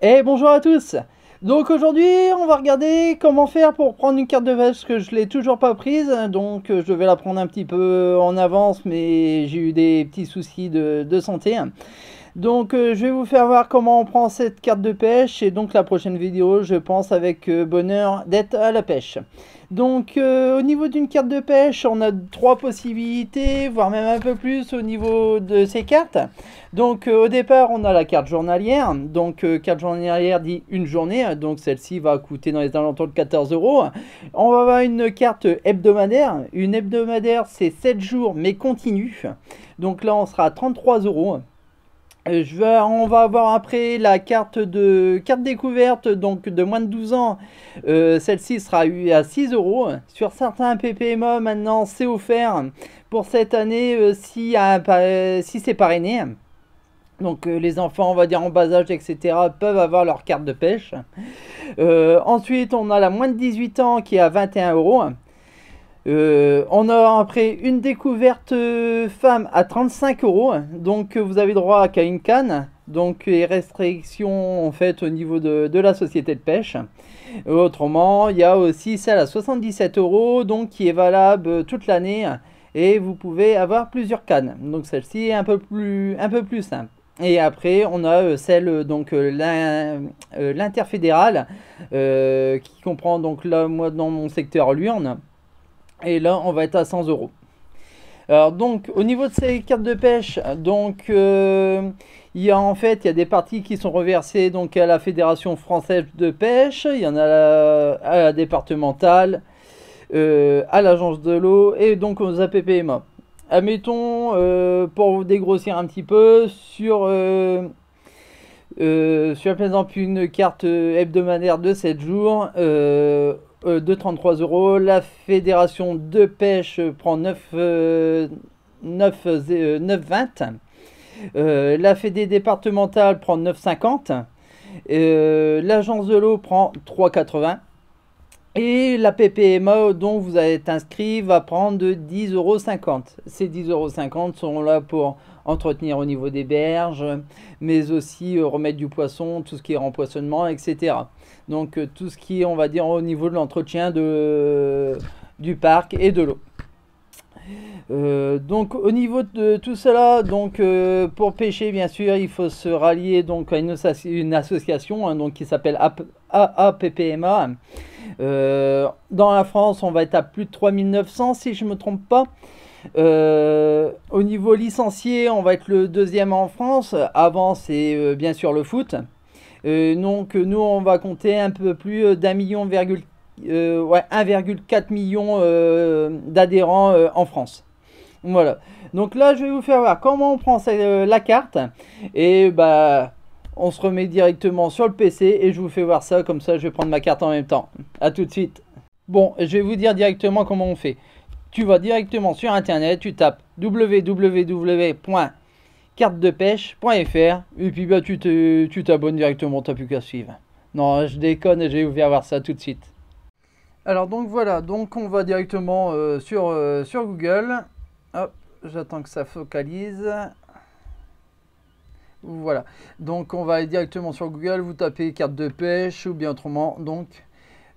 Et bonjour à tous. Donc aujourd'hui on va regarder comment faire pour prendre une carte de pêche parce que je l'ai toujours pas prise, donc je devais la prendre un petit peu en avance mais j'ai eu des petits soucis de santé. Donc je vais vous faire voir comment on prend cette carte de pêche et donc la prochaine vidéo je pense avec bonheur d'être à la pêche. Donc au niveau d'une carte de pêche on a trois possibilités, voire même un peu plus au niveau de ces cartes. Donc au départ on a la carte journalière, donc carte journalière dit une journée, donc celle-ci va coûter dans les alentours de 14 euros. On va avoir une carte hebdomadaire, une hebdomadaire c'est 7 jours mais continue, donc là on sera à 33 euros. On va avoir après la carte découverte, donc de moins de 12 ans. Celle-ci sera à 6 euros. Sur certains PPMA, maintenant, c'est offert pour cette année si c'est parrainé. Donc les enfants, on va dire en bas âge, etc., peuvent avoir leur carte de pêche. Ensuite, on a la moins de 18 ans qui est à 21 euros. On a après une découverte femme à 35 euros, donc vous avez droit qu'à une canne, donc les restrictions en fait au niveau de la société de pêche. Autrement, il y a aussi celle à 77 euros, donc qui est valable toute l'année et vous pouvez avoir plusieurs cannes. Donc celle-ci est un peu plus simple. Et après, on a celle, donc l'interfédérale, qui comprend donc là, moi dans mon secteur l'Urne. Et là, on va être à 100 euros. Alors donc, au niveau de ces cartes de pêche, donc il y a des parties qui sont reversées donc à la Fédération française de pêche. Il y en a à la départementale, à l'agence de l'eau et donc aux APPMA. Admettons, pour vous dégrossir un petit peu, sur par exemple une carte hebdomadaire de 7 jours, de 33 euros. La fédération de pêche prend 9,20. La fédé départementale prend 9,50. L'agence de l'eau prend 3,80. Et la PPMA dont vous êtes inscrit va prendre 10,50 €. Ces 10,50 € sont là pour entretenir au niveau des berges, mais aussi remettre du poisson, tout ce qui est rempoisonnement, etc. Donc tout ce qui est, on va dire, au niveau de l'entretien du parc et de l'eau. Donc au niveau de tout cela, donc pour pêcher bien sûr il faut se rallier donc à une association hein, donc qui s'appelle AAPPMA. Dans la France on va être à plus de 3900 si je me trompe pas. Au niveau licencié on va être le deuxième en France. Avant c'est bien sûr le foot. Donc nous on va compter un peu plus d'1,4 million d'adhérents en France. Voilà. Donc là, je vais vous faire voir comment on prend la carte. Et bah, on se remet directement sur le PC et je vous fais voir ça. Comme ça, je vais prendre ma carte en même temps. A tout de suite. Bon, je vais vous dire directement comment on fait. Tu vas directement sur Internet, tu tapes www.cartedepêche.fr et puis bah, tu t'abonnes directement, t'as plus qu'à suivre. Non, je déconne, je vais vous faire voir ça tout de suite. Alors donc voilà, donc on va directement sur Google. Hop, j'attends que ça focalise. Voilà, donc on va aller directement sur Google, vous tapez carte de pêche ou bien autrement donc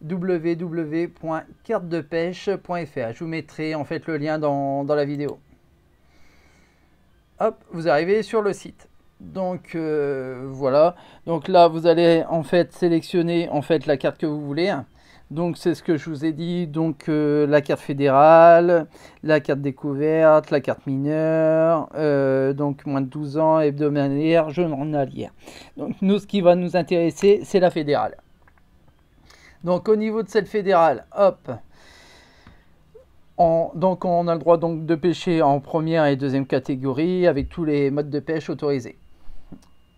www.cartedepêche.fr. Je vous mettrai en fait le lien dans la vidéo. Hop, vous arrivez sur le site. Donc voilà, donc là vous allez en fait sélectionner en fait la carte que vous voulez. Donc c'est ce que je vous ai dit, donc la carte fédérale, la carte découverte, la carte mineure, donc moins de 12 ans, hebdomadaire, journalière. Donc nous ce qui va nous intéresser c'est la fédérale. Donc au niveau de cette fédérale, hop, donc on a le droit donc de pêcher en première et deuxième catégorie avec tous les modes de pêche autorisés.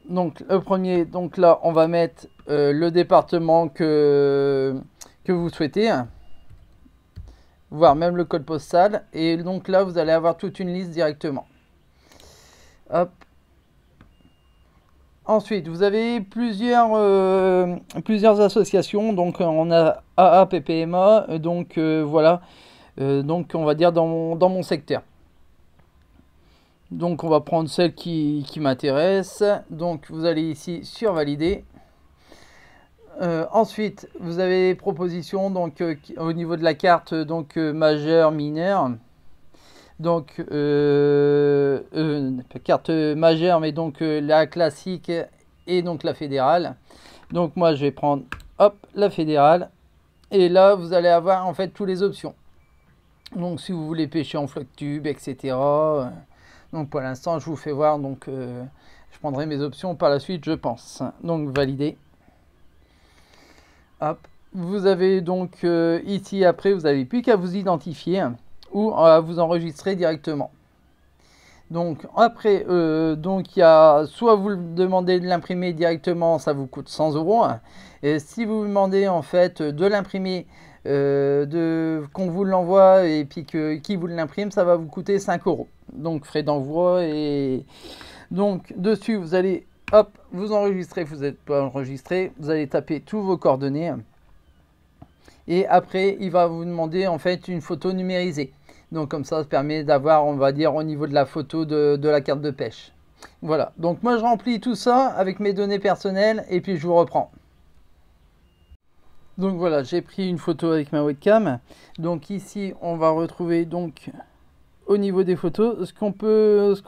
Donc le premier, donc là on va mettre le département que vous souhaitez, voire même le code postal, et donc là vous allez avoir toute une liste directement. Hop. Ensuite vous avez plusieurs associations, donc on a AAPPMA, donc voilà, donc on va dire dans mon secteur. Donc on va prendre celle qui m'intéresse. Donc vous allez ici sur valider. Ensuite, vous avez les propositions donc, au niveau de la carte majeure, mineure. Donc, carte majeure, mais donc la classique et donc la fédérale. Donc, moi, je vais prendre hop, la fédérale. Et là, vous allez avoir en fait toutes les options. Donc, si vous voulez pêcher en flotte tube, etc. Donc, pour l'instant, je vous fais voir. Donc, je prendrai mes options par la suite, je pense. Donc, valider. Hop. Vous avez donc ici, après, vous n'avez plus qu'à vous identifier ou à vous enregistrer directement. Donc après, donc il y a soit vous demandez de l'imprimer directement, ça vous coûte 100 €. Et si vous demandez en fait de l'imprimer, qu'on vous l'envoie et puis qui vous l'imprime, ça va vous coûter 5 €. Donc frais d'envoi et donc dessus vous allez hop vous enregistrer, vous n'êtes pas enregistré, vous allez taper tous vos coordonnées. Et après, il va vous demander en fait une photo numérisée. Donc comme ça permet d'avoir, on va dire, au niveau de la photo de la carte de pêche. Voilà, donc moi je remplis tout ça avec mes données personnelles et puis je vous reprends. Donc voilà, j'ai pris une photo avec ma webcam. Donc ici, on va retrouver donc au niveau des photos ce qu'on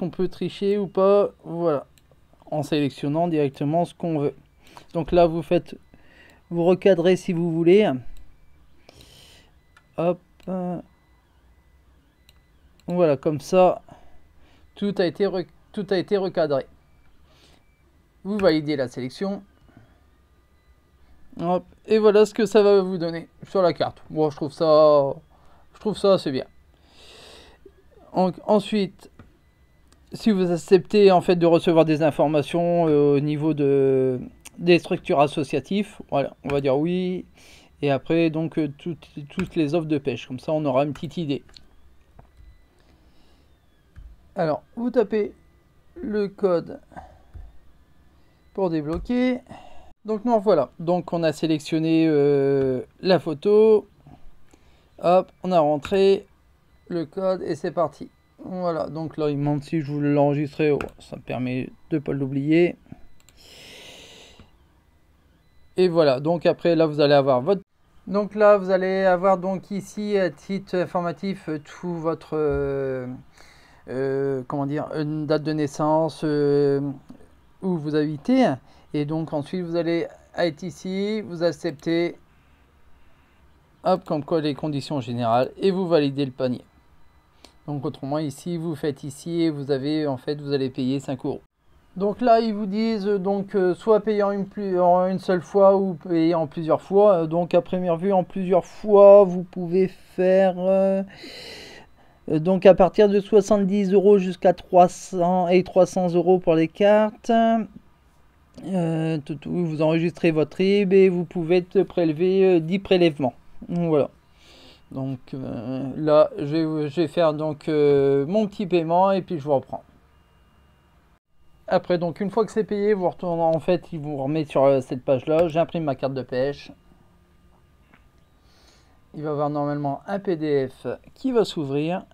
peut tricher ou pas. Voilà, en sélectionnant directement ce qu'on veut. Donc là, vous recadrez si vous voulez. Hop. Voilà, comme ça, tout a été recadré. Vous validez la sélection. Hop, et voilà ce que ça va vous donner sur la carte. Bon, je trouve ça assez bien. Ensuite, si vous acceptez en fait de recevoir des informations au niveau des structures associatives, voilà, on va dire oui. Et après, donc, toutes les offres de pêche. Comme ça, on aura une petite idée. Alors, vous tapez le code pour débloquer. Donc, nous voilà. Donc, on a sélectionné la photo. Hop, on a rentré le code et c'est parti. Voilà. Donc là, il me demande si je voulais l'enregistrer. Oh, ça me permet de ne pas l'oublier. Et voilà. Donc, après, là, vous allez avoir votre... Donc là, vous allez avoir donc ici, à titre informatif, tout votre, comment dire, une date de naissance, où vous habitez. Et donc ensuite, vous allez être ici, vous acceptez, hop, comme quoi les conditions générales, et vous validez le panier. Donc autrement, ici, vous faites ici, et vous avez, en fait, vous allez payer 5 €. Donc là, ils vous disent donc soit payer en une seule fois ou payer en plusieurs fois. Donc à première vue, en plusieurs fois, vous pouvez faire donc à partir de 70 € jusqu'à 300 € pour les cartes. Vous enregistrez votre RIB et vous pouvez prélever 10 prélèvements. Voilà. Donc là, je vais faire donc mon petit paiement et puis je vous reprends. Après, donc une fois que c'est payé, vous retournez, en fait, il vous remet sur cette page-là. J'imprime ma carte de pêche. Il va y avoir normalement un PDF qui va s'ouvrir.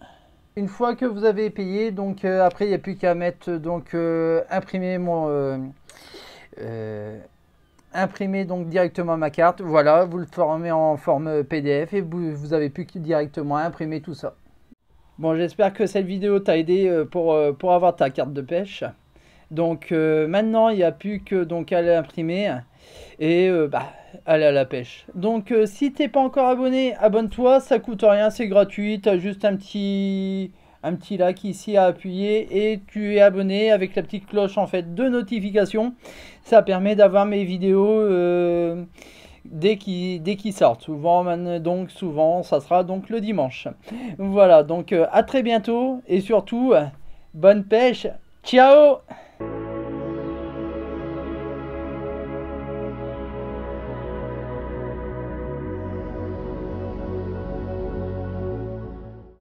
Une fois que vous avez payé, donc après, il n'y a plus qu'à mettre, donc imprimer donc directement ma carte. Voilà, vous le formez en forme PDF et vous avez plus que directement imprimer tout ça. Bon, j'espère que cette vidéo t'a aidé pour avoir ta carte de pêche. Donc maintenant, il n'y a plus que donc à l'imprimer et aller à la pêche. Donc si t'es pas encore abonné, abonne-toi, ça coûte rien, c'est gratuit. Tu as juste un petit like ici à appuyer et tu es abonné avec la petite cloche en fait de notification. Ça permet d'avoir mes vidéos dès qu'ils sortent. Souvent, ça sera donc le dimanche. Voilà, donc à très bientôt et surtout bonne pêche. Ciao!